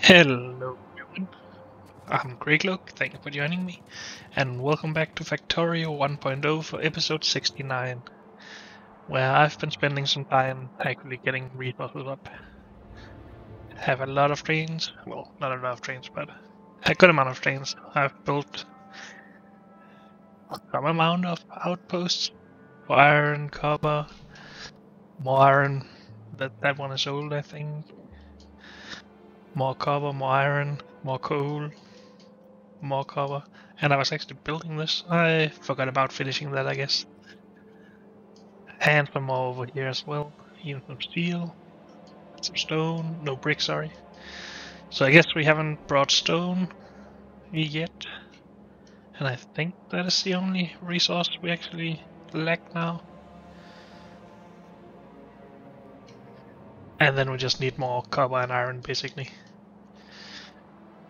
Hello everyone, I'm Greycloak, thank you for joining me, and welcome back to Factorio 1.0 for episode 69, where I've been spending some time actually getting resources up. Have a lot of trains, well, not a lot of trains, but a good amount of trains. I've built some amount of outposts for iron, copper, more iron, that one is old I think, more copper, more iron, more coal, more copper, and I was actually building this. I forgot about finishing that, I guess. And some more over here as well. Even some steel, some stone, no brick, sorry. So I guess we haven't brought stone yet. And I think that is the only resource we actually lack now. And then we just need more copper and iron, basically.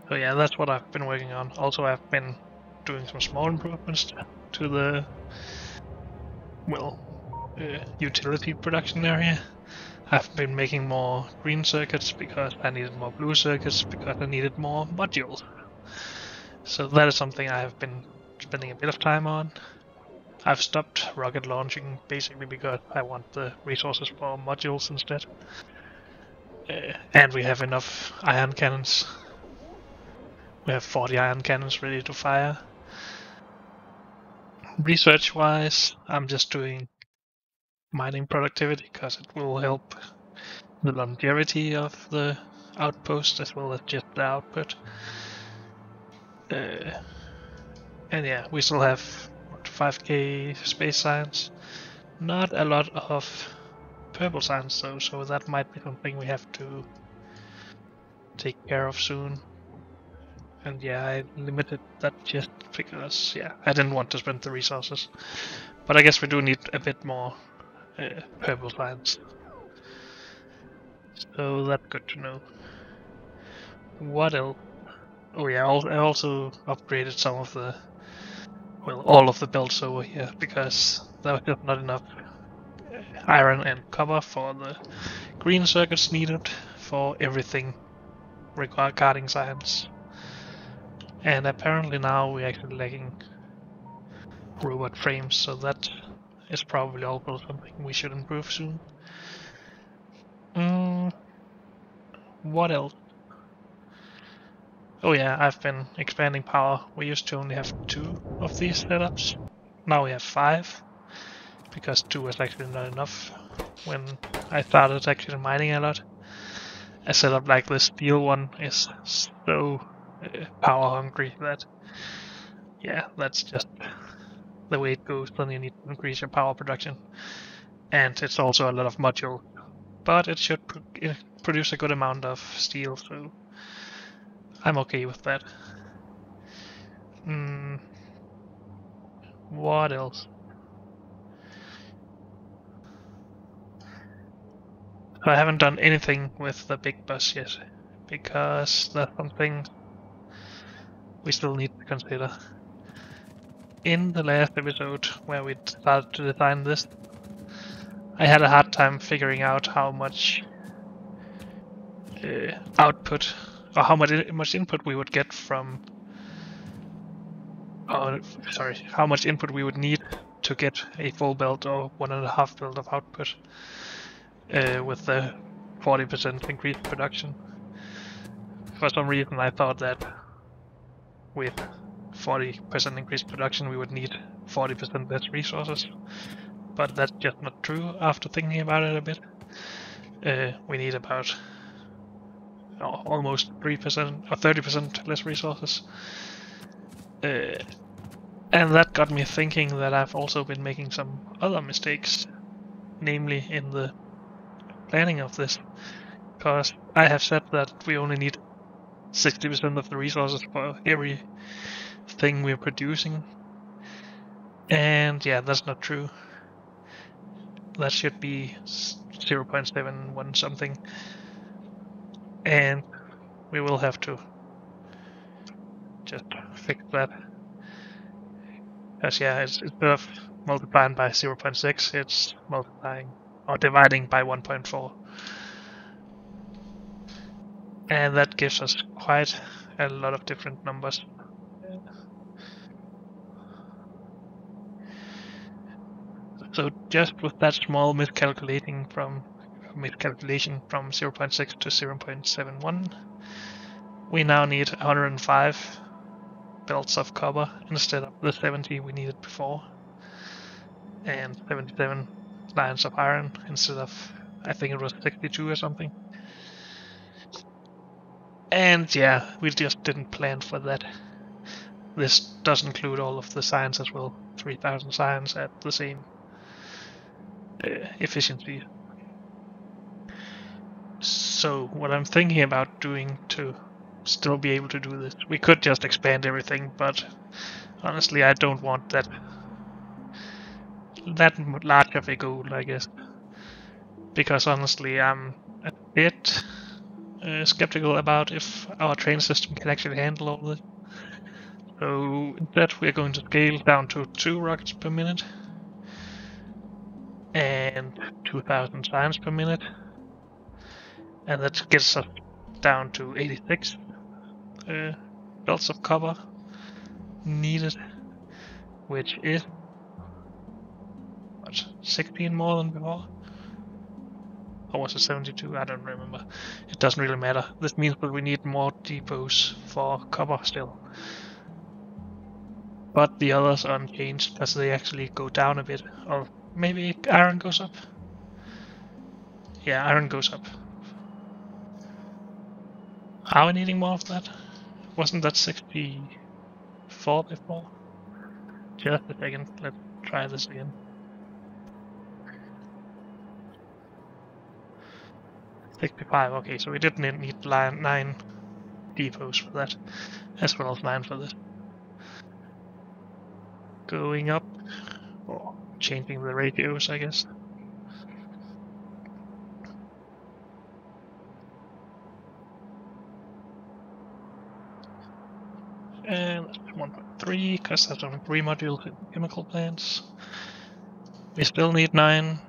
So yeah, that's what I've been working on. Also, I've been doing some small improvements to the, well, utility production area. I've been making more green circuits because I needed more blue circuits because I needed more modules. So that is something I have been spending a bit of time on. I've stopped rocket launching basically because I want the resources for modules instead. And we have enough iron cannons. We have 40 iron cannons ready to fire. Research-wise, I'm just doing mining productivity because it will help the longevity of the outpost as well as just the output. And yeah, we still have 5k space science. Not a lot of purple science though, so that might be something we have to take care of soon. And yeah, I limited that just because, yeah, I didn't want to spend the resources. But I guess we do need a bit more purple science. So that's good to know. What else? Oh yeah, I also upgraded some of the, well, all of the belts over here because there was just not enough iron and copper for the green circuits needed for everything regarding science. And apparently now we're actually lacking robot frames, so that is probably also something we should improve soon. What else? Oh yeah, I've been expanding power. We used to only have 2 of these setups. Now we have 5, because 2 was actually not enough when I started actually mining a lot. A setup like the steel one is so power hungry that, yeah, that's just the way it goes. Then you need to increase your power production. And it's also a lot of module, but it should produce a good amount of steel, so I'm okay with that. What else? I haven't done anything with the big bus yet, because that's something we still need to consider. In the last episode, where we started to design this, I had a hard time figuring out how much output, or how much input we would get from, how much input we would need to get a full belt or 1.5 belt of output with the 40% increased production. For some reason I thought that with 40% increased production we would need 40% less resources, but that's just not true after thinking about it a bit. We need about almost 3% or 30% less resources. And that got me thinking that I've also been making some other mistakes, namely in the planning of this, because I have said that we only need 60% of the resources for every thing we're producing. And yeah, that's not true. That should be 0.71 something. And we will have to just fix that. Because yeah, instead of multiplying by 0.6, it's multiplying or dividing by 1.4. And that gives us quite a lot of different numbers. So just with that small miscalculation from 0.6 to 0.71, we now need 105 belts of copper instead of the 70 we needed before, and 77 lines of iron instead of, I think it was 62 or something. And yeah, we just didn't plan for that. This does include all of the science as well, 3000 science at the same efficiency. So what I'm thinking about doing to still be able to do this, we could just expand everything, but honestly I don't want that large of a goal, I guess. Because honestly I'm a bit skeptical about if our train system can actually handle all this. So instead we're going to scale down to 2 rockets per minute and 2000 science per minute, and that gets us down to 86 belts of copper needed, which is what, 16 more than before? Or was it 72? I don't remember. It doesn't really matter. This means that we need more depots for copper still. But the others are unchanged because they actually go down a bit. Or maybe iron goes up? Yeah, iron goes up. Are we needing more of that? Wasn't that 64 before? Just a second, let's try this again. 65, okay, so we didn't need 9 depots for that, as well as 9 for this. Going up, or changing the ratios, I guess. And 1.3, because that's only 3 modules in chemical plants. We still need 9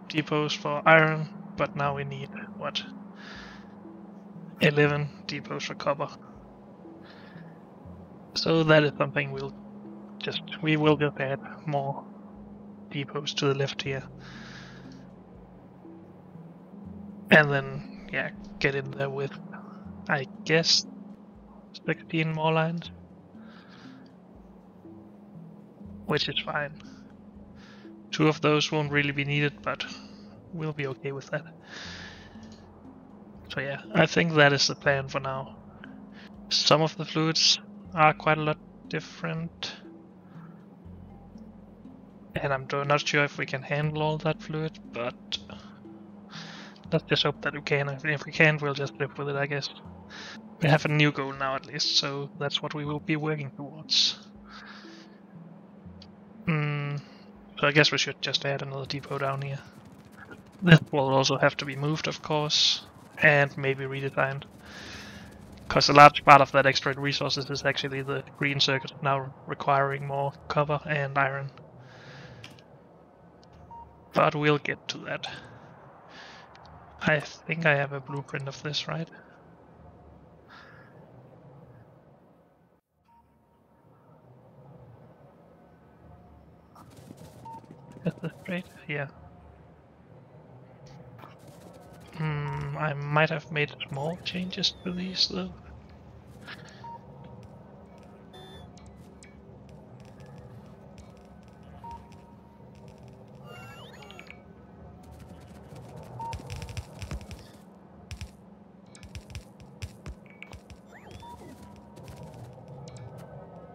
depots for iron, but now we need, what, 11 depots for copper. So that is something we will just add more depots to the left here. And then, yeah, get in there with, I guess, 16 more lines. Which is fine. 2 of those won't really be needed, but we'll be okay with that. So yeah, I think that is the plan for now. Some of the fluids are quite a lot different. And I'm not sure if we can handle all that fluid, but let's just hope that we can. If we can't, we'll just live with it, I guess. We have a new goal now at least, so that's what we will be working towards. So I guess we should just add another depot down here. This will also have to be moved, of course, and maybe redesigned. Because a large part of that extra resources is actually the green circuit now requiring more copper and iron. But we'll get to that. I think I have a blueprint of this, right? Is this straight? Yeah. I might have made small changes to these though.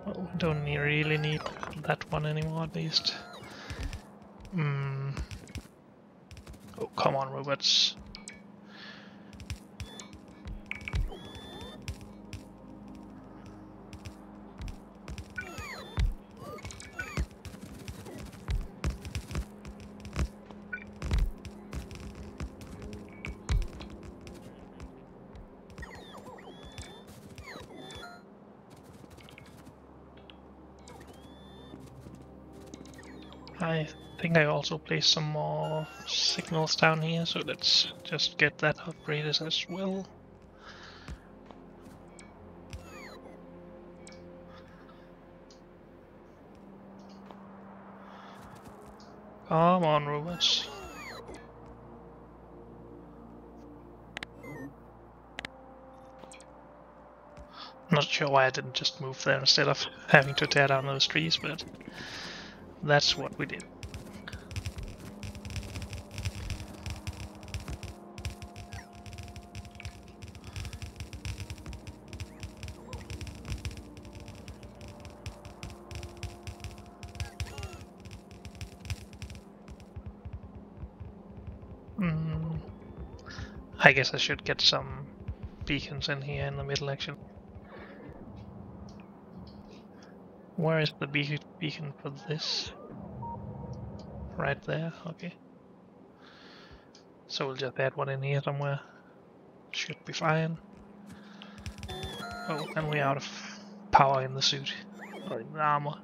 Well, we don't really need that one anymore at least. Oh, come on, robots. I think I also placed some more signals down here, so let's just get that upgraded as well. Come on, robots. Not sure why I didn't just move there instead of having to tear down those trees, but that's what we did. I guess I should get some beacons in here in the middle, actually. Where is the beacon for this? Right there, okay. So we'll just add one in here somewhere. Should be fine. Oh, and we're out of power in the suit. Or in the armor.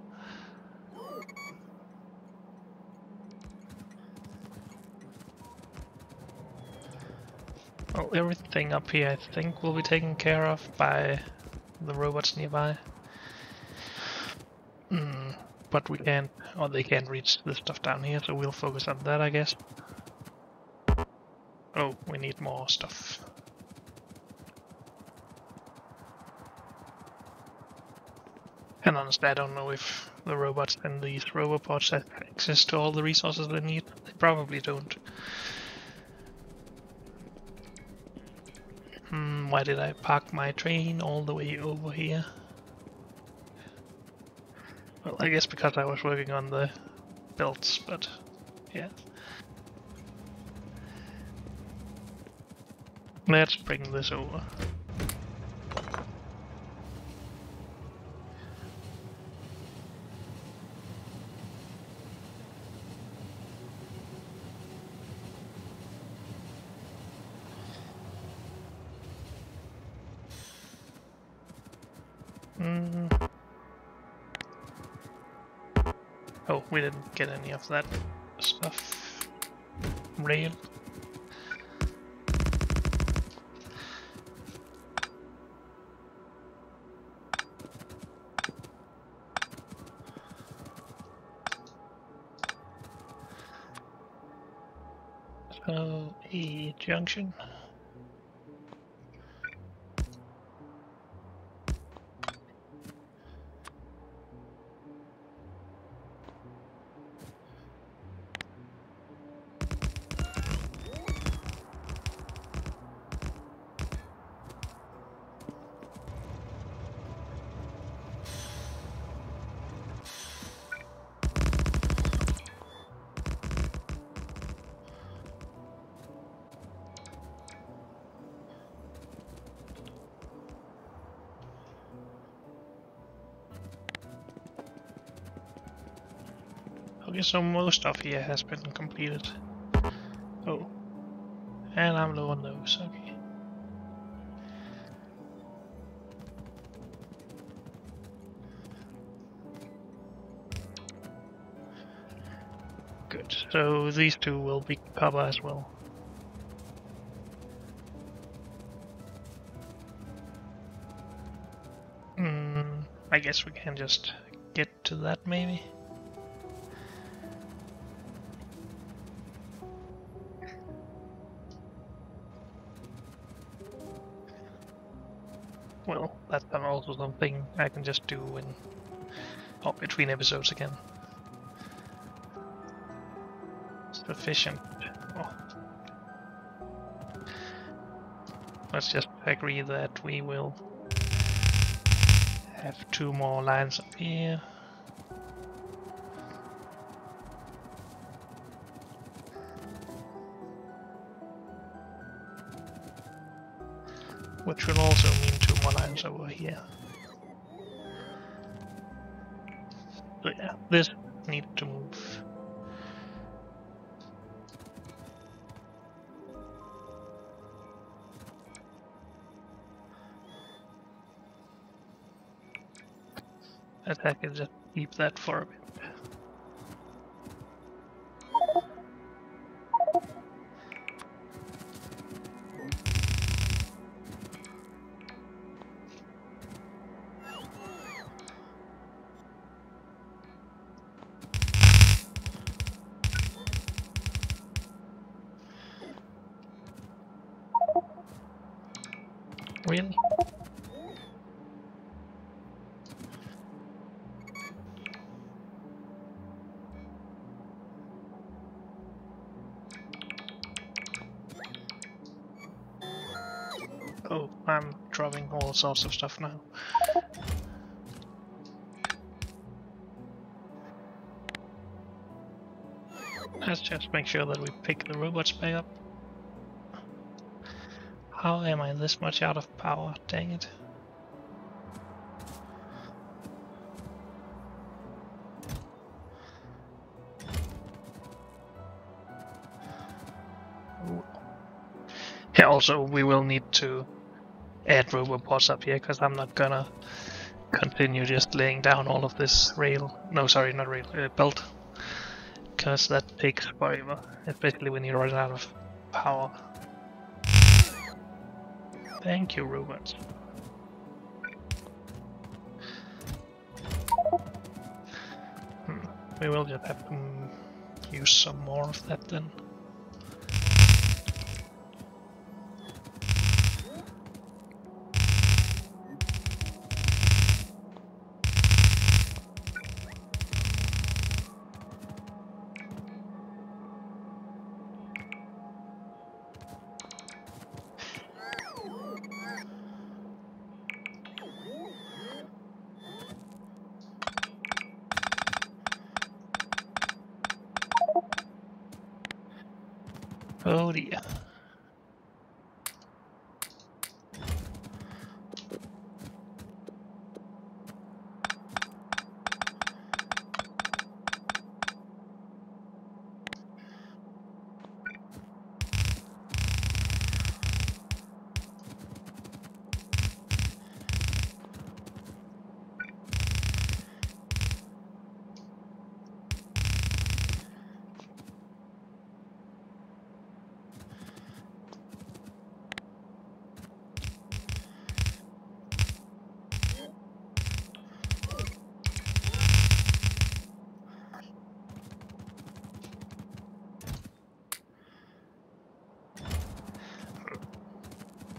Well, everything up here I think will be taken care of by the robots nearby. But we can't, or they can't reach the stuff down here, so we'll focus on that, I guess. Oh, we need more stuff. And honestly, I don't know if the robots and these robopods have access to all the resources they need. They probably don't. Why did I park my train all the way over here? Well, I guess because I was working on the belts, but yeah. Let's bring this over. Oh, we didn't get any of that stuff. Rail. So, a junction. Okay, so most of here has been completed. Oh. And I'm low on those, okay. Good, so these two will be copper as well. I guess we can just get to that maybe. Well, that's also something I can just do in between episodes again. Sufficient. Oh. Let's just agree that we will have 2 more lines up here. Which will also mean 2 more lines over here. So yeah, this needs to move. I can just keep that for a bit. Really? Oh, I'm dropping all sorts of stuff now. Let's just make sure that we pick the robots back up. How am I this much out of power? Dang it. Ooh. Yeah, also we will need to add robots up here, because I'm not gonna continue just laying down all of this rail. No, sorry, not rail, belt. Because that takes forever, especially when you run out of power. Thank you, robots. We will just have to use some more of that then. Oh dear.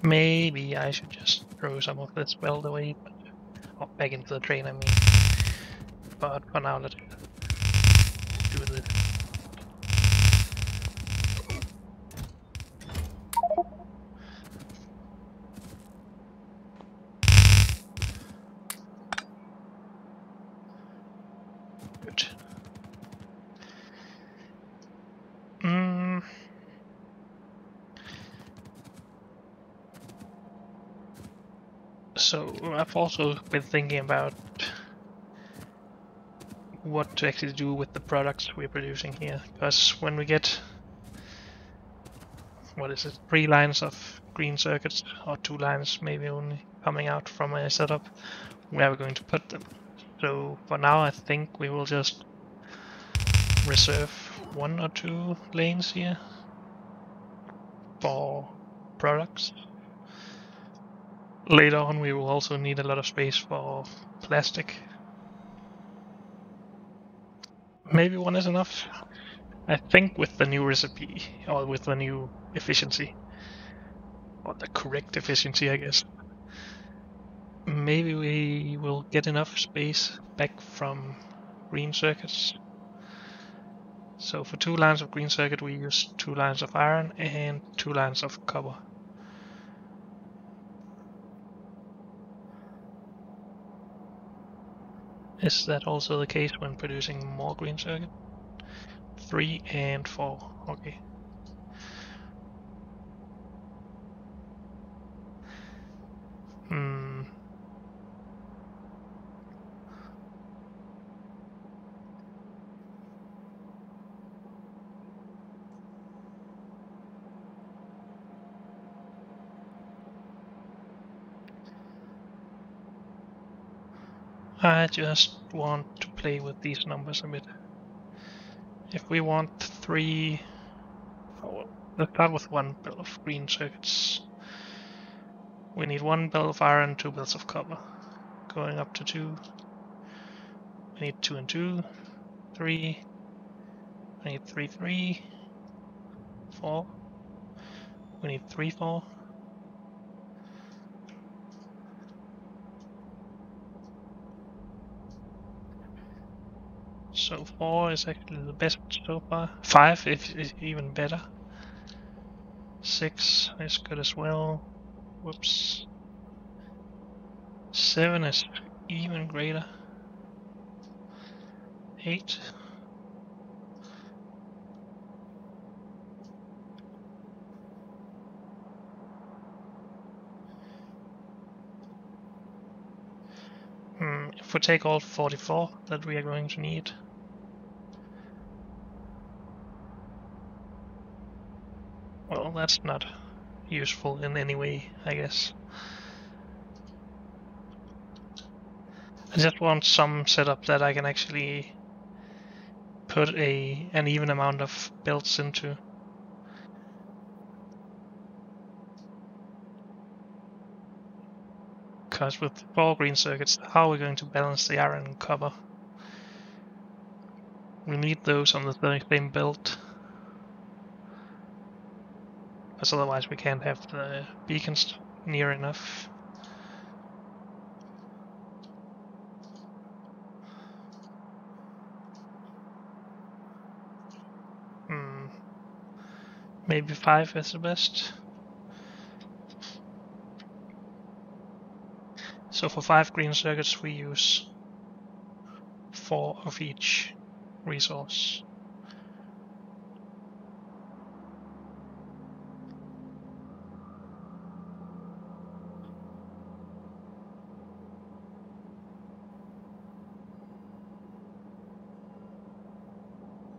Maybe I should just throw some of this weld away, or back into the train, I mean. But for now, let's do this. Good. So I've also been thinking about what to actually do with the products we're producing here, because when we get, what is it, 3 lines of green circuits, or 2 lines maybe only, coming out from a setup, where are we going to put them? So for now I think we will just reserve 1 or 2 lanes here for products. Later on we will also need a lot of space for plastic. Maybe 1 is enough. I think with the new recipe, or with the new efficiency, or the correct efficiency, I guess, maybe we will get enough space back from green circuits. So for 2 lines of green circuit we use 2 lines of iron and 2 lines of copper. Is that also the case when producing more green circuit? 3 and 4, okay. I just want to play with these numbers a bit. If we want 3, let's start with 1 bill of green circuits. We need 1 bill of iron, 2 bills of copper. Going up to 2. We need 2 and 2, 3. We need 3, 3, 4. We need 3, 4. So 4 is actually the best so far. 5 is even better. 6 is good as well. Whoops. 7 is even greater. 8. If we take all 44 that we are going to need. Well, that's not useful in any way, I guess. I just want some setup that I can actually put an even amount of belts into. Because with 4 green circuits, how are we going to balance the iron and copper? We need those on the same belt. Because otherwise we can't have the beacons near enough. Maybe 5 is the best. So for 5 green circuits we use 4 of each resource.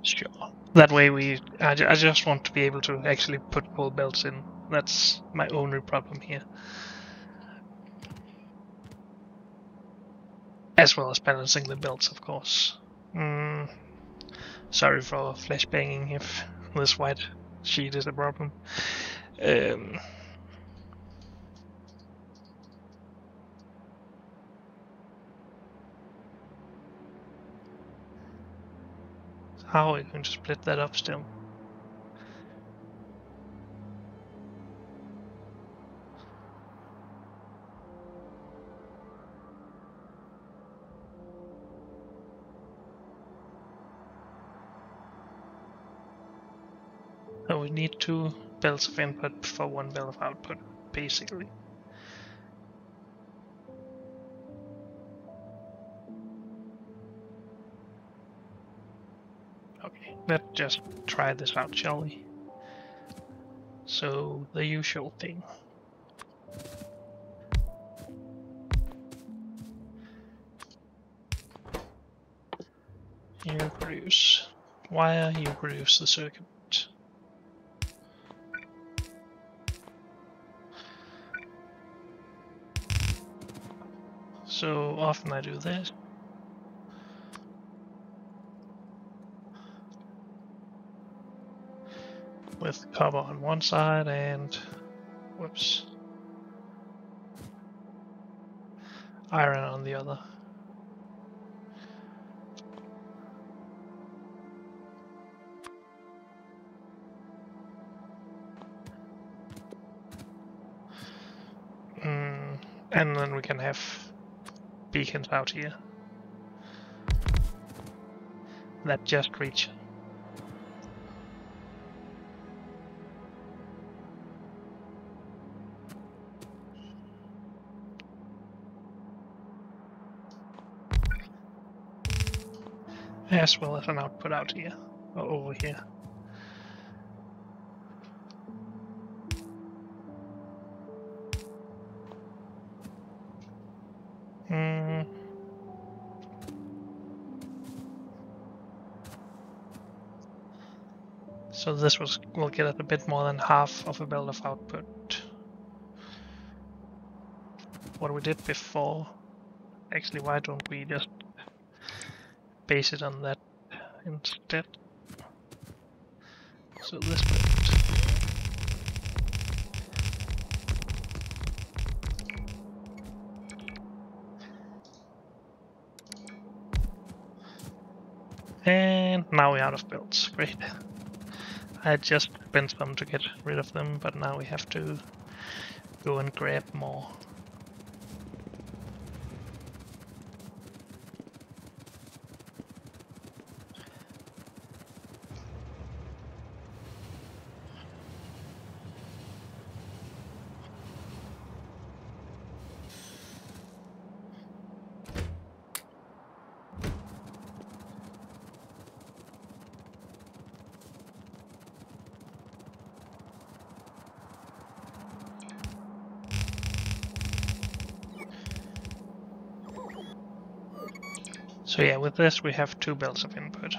Sure. That way I just want to be able to actually put full belts in. That's my only problem here. As well as balancing the belts, of course. Sorry for flashbanging if this white sheet is a problem. How are we going to split that up still? So we need 2 belts of input for 1 belt of output, basically. Okay, let's just try this out, shall we? So, the usual thing. You produce wire, you produce the circuit. So often I do this. With copper on one side and, whoops, iron on the other. And then we can have beacons out here that just reach. As well as an output out here, or over here. So this will get us a bit more than half of a belt of output. What we did before. Actually, why don't we just base it on that instead? So this belt. And now we're out of belts. Great. I had just spent some to get rid of them, but now we have to go and grab more. So yeah, with this we have 2 belts of input.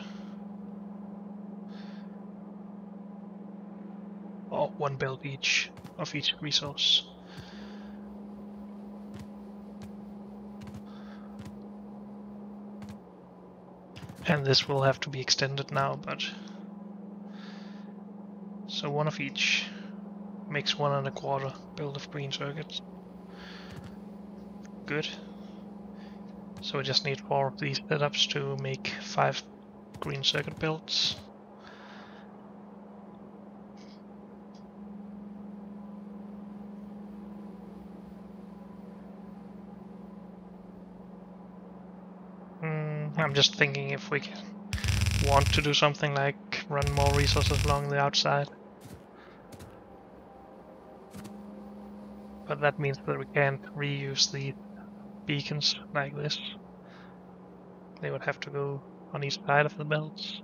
Or 1 belt each of each resource. And this will have to be extended now, but... So 1 of each makes 1 1/4 build of green circuits. Good. So we just need 4 of these setups to make 5 green circuit builds. I'm just thinking if we want to do something like run more resources along the outside. But that means that we can't reuse the beacons like this. They would have to go on each side of the belts.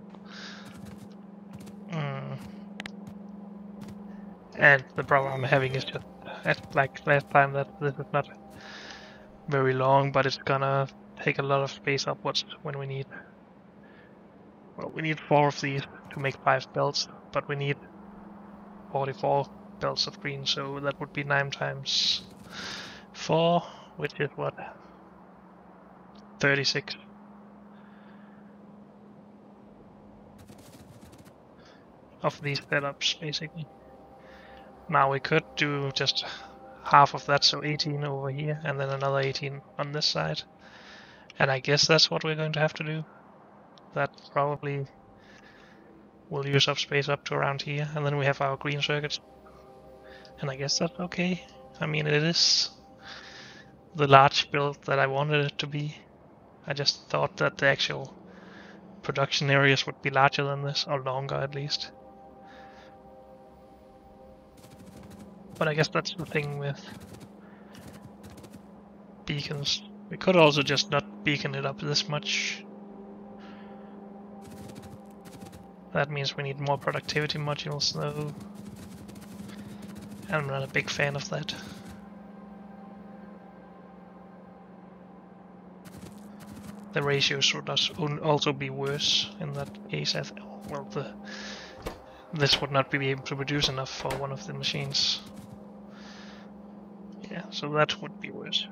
And the problem I'm having is just, like last time, that this is not very long, but it's gonna take a lot of space upwards when we need... Well, we need 4 of these to make 5 belts, but we need 44 belts of green, so that would be 9 times 4, which is what? 36. Of these setups, basically. Now we could do just half of that, so 18 over here, and then another 18 on this side. And I guess that's what we're going to have to do. That probably will use up space up to around here, and then we have our green circuits. And I guess that's okay. I mean, it is the large build that I wanted it to be. I just thought that the actual production areas would be larger than this, or longer at least. But I guess that's the thing with beacons. We could also just not beacon it up this much. That means we need more productivity modules though. I'm not a big fan of that. The ratios would also be worse in that case. Well, this would not be able to produce enough for one of the machines. Yeah, so that would be worse.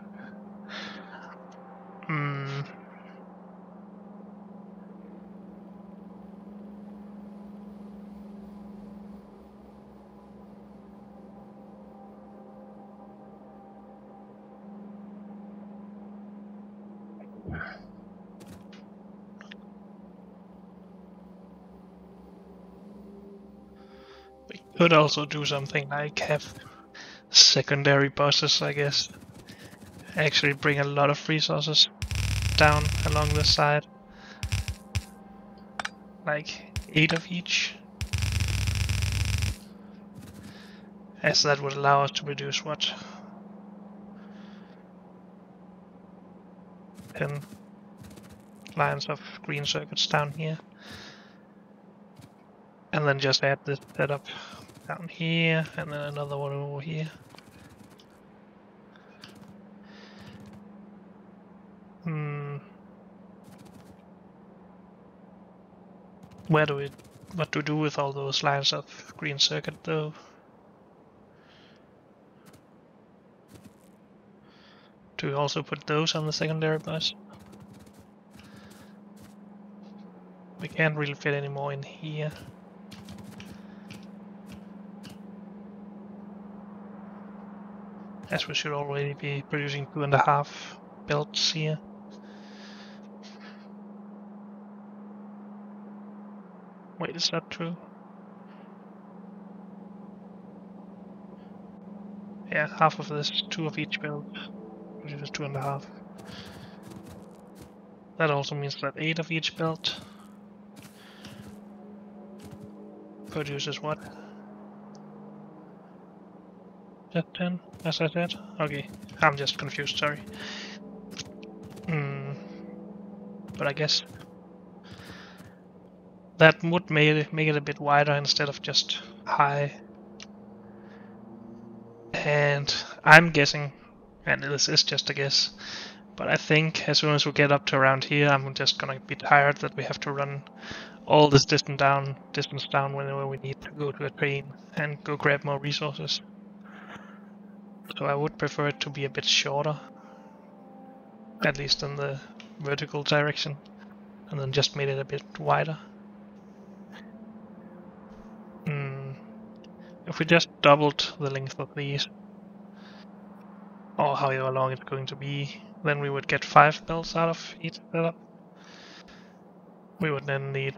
We could also do something like have secondary buses, I guess. Actually bring a lot of resources down along this side. Like 8 of each. As that would allow us to produce what? 10 lines of green circuits down here. And then just add this setup down here, and then another one over here. What do we do with all those lines of green circuit though? Do we also put those on the secondary bus? We can't really fit any more in here. As we should already be producing 2.5 belts here. Wait, is that true? Yeah, half of this, 2 of each belt, which is 2.5. That also means that 8 of each belt produces what? Just 10, as I said? Okay, I'm just confused, sorry. But I guess that would make it a bit wider instead of just high. And I'm guessing, and this is just a guess, But I think as soon as we get up to around here, I'm just gonna be tired that we have to run all this distance down whenever we need to go to a train and go grab more resources. So I would prefer it to be a bit shorter, at least in the vertical direction, and then just made it a bit wider. If we just doubled the length of these, or however long it's going to be, then we would get 5 belts out of each setup. We would then need,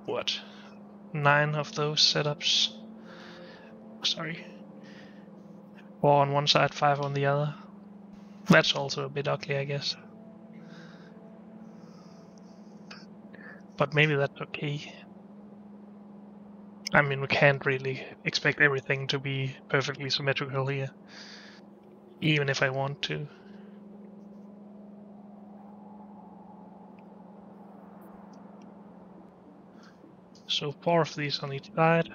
what, 9 of those setups? Sorry. 4 on one side, 5 on the other. That's also a bit ugly, I guess. But maybe that's okay. I mean, we can't really expect everything to be perfectly symmetrical here, even if I want to. So 4 of these on each side,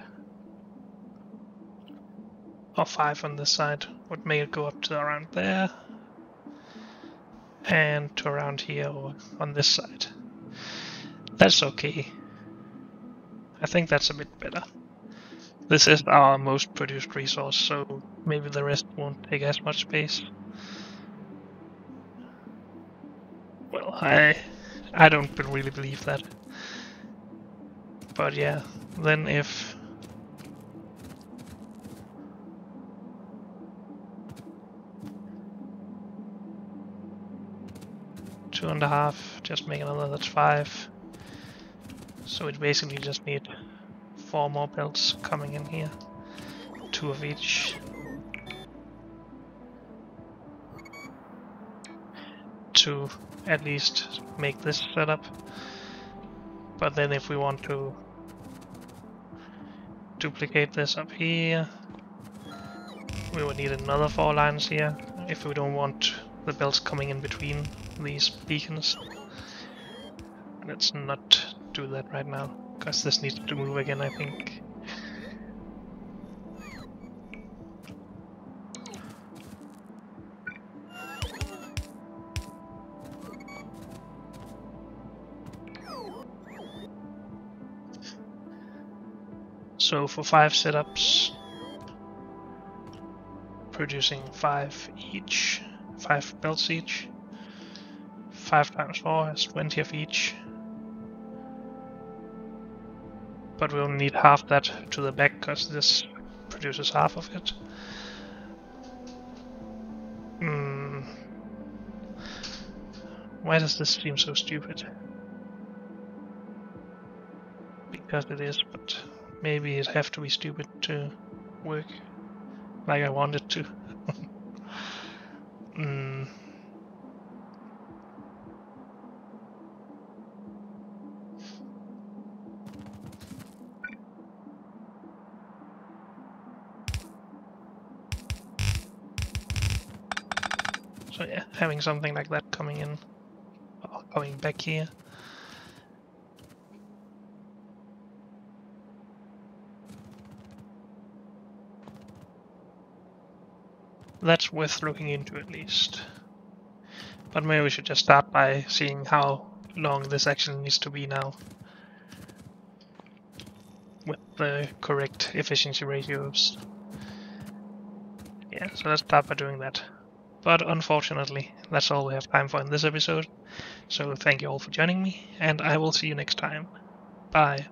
or 5 on this side, would make it go up to around there, and to around here or on this side. That's okay. I think that's a bit better. This is our most produced resource, so maybe the rest won't take as much space. Well, I don't really believe that. But yeah, then if two and a half, just make another, that's 5. So it basically just need 4 more belts coming in here, 2 of each. To at least make this setup. But then if we want to duplicate this up here, we would need another 4 lines here if we don't want the belts coming in between these beacons. Let's not do that right now, because this needs to move again, I think. So for 5 setups, producing 5 each, 5 belts each, 5 times 4 is 20 of each. But we only need half that to the back, because this produces half of it. Why does this seem so stupid? Because it is, but maybe it have to be stupid to work like I want it to. So yeah, having something like that coming in, or coming back here. That's worth looking into at least. But maybe we should just start by seeing how long this actually needs to be now, with the correct efficiency ratios. Yeah, so let's start by doing that. But unfortunately, that's all we have time for in this episode. So thank you all for joining me, and I will see you next time. Bye.